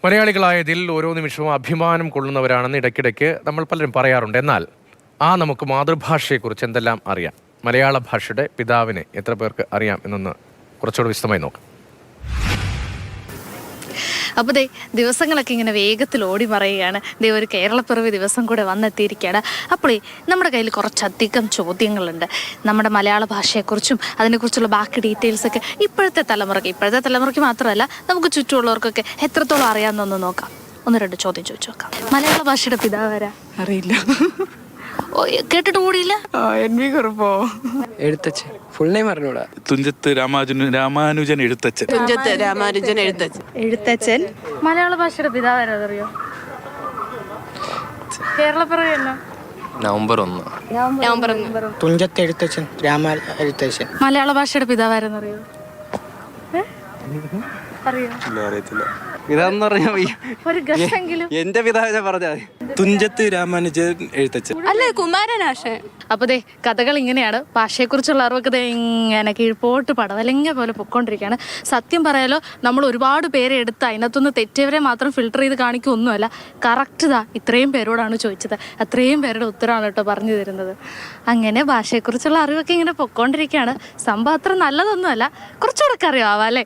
മലയാളികളായതിൽ ഓരോ നിമിഷവും അഭിമാനം കൊള്ളുന്നവരാണെന്ന് ഇടയ്ക്കിടയ്ക്ക് നമ്മൾ പലരും പറയാറുണ്ട്. എന്നാൽ നമുക്ക് മാതൃഭാഷയെക്കുറിച്ച് എന്തെല്ലാം അറിയാം? മലയാള ഭാഷയുടെ പിതാവിനെ എത്ര പേർക്ക് അറിയാം എന്നൊന്ന് കുറച്ചുകൂടി വിശദമായി നോക്കാം. അപ്പോൾ ദിവസങ്ങളൊക്കെ ഇങ്ങനെ വേഗത്തിൽ ഓടി പറയുകയാണ്. ഒരു കേരളപ്പിറവി ദിവസം കൂടെ വന്നെത്തിയിരിക്കുകയാണ്. അപ്പോൾ നമ്മുടെ കയ്യിൽ കുറച്ചധികം ചോദ്യങ്ങളുണ്ട്. നമ്മുടെ മലയാള ഭാഷയെക്കുറിച്ചും അതിനെക്കുറിച്ചുള്ള ബാക്കി ഡീറ്റെയിൽസൊക്കെ ഇപ്പോഴത്തെ തലമുറയ്ക്ക് മാത്രമല്ല നമുക്ക് ചുറ്റുമുള്ളവർക്കൊക്കെ എത്രത്തോളം അറിയാമെന്നൊന്ന് നോക്കാം. 1-2 ചോദ്യം ചോദിച്ചു നോക്കാം. മലയാള ഭാഷയുടെ പിതാവാരാ? അറിയില്ല. കേട്ടിട്ട് കൂടിയില്ല. NV കുറുപ്പോ? എഴുത്തച്ഛൻ. ഫുൾ നെയിം അറിഞ്ഞൂടാ. തുഞ്ചത്ത് രാമാനുജൻ എഴുത്തച്ഛൻ. തുഞ്ചത്ത് രാമാനുജൻ എഴുത്തച്ഛൻ. മലയാള ഭാഷയുടെ പിതാവാരാ അറിയോ? കേരളപ്പിറവി എന്നാ? നവംബർ 1. തുഞ്ചത്ത് എഴുത്തച്ഛൻ, എഴുത്തച്ഛൻ. മലയാള ഭാഷയുടെ പിതാവാരെന്നറിയോ? അറിയത്തില്ല. ഇതാന്ന് പറഞ്ഞ ഒരു ഗസ്സെങ്കിലും. എന്റെ പിതാവിനെ പറഞ്ഞാൽ തുഞ്ചത്ത് രാമാനുജൻ എഴുത്തച്ഛൻ. അല്ലേ കുമാരനാശൻ. അപ്പൊ കഥകൾ ഇങ്ങനെയാണ്. ഭാഷയെക്കുറിച്ചുള്ള അറിവൊക്കെ ഇങ്ങനെ കീഴ്പോട്ട് പടവലങ്ങ പോലെ പൊക്കോണ്ടിരിക്കുകയാണ്. സത്യം പറയാലോ, നമ്മൾ ഒരുപാട് പേരെ എടുത്ത് അതിനകത്തുനിന്ന് തെറ്റിയവരെ മാത്രം ഫിൽട്ടർ ചെയ്ത് കാണിക്കൊന്നുമല്ല. കറക്റ്റ് ഇത്രയും പേരോടാണ് ചോദിച്ചത്, അത്രയും പേരുടെ ഉത്തരമാണ് കേട്ടോ പറഞ്ഞു തരുന്നത്. അങ്ങനെ ഭാഷയെക്കുറിച്ചുള്ള അറിവൊക്കെ ഇങ്ങനെ പൊക്കോണ്ടിരിക്കുകയാണ്. സംഭവം അത്ര നല്ലതൊന്നുമല്ല, കുറച്ചുകൂടെ അറിയാവാ അല്ലേ?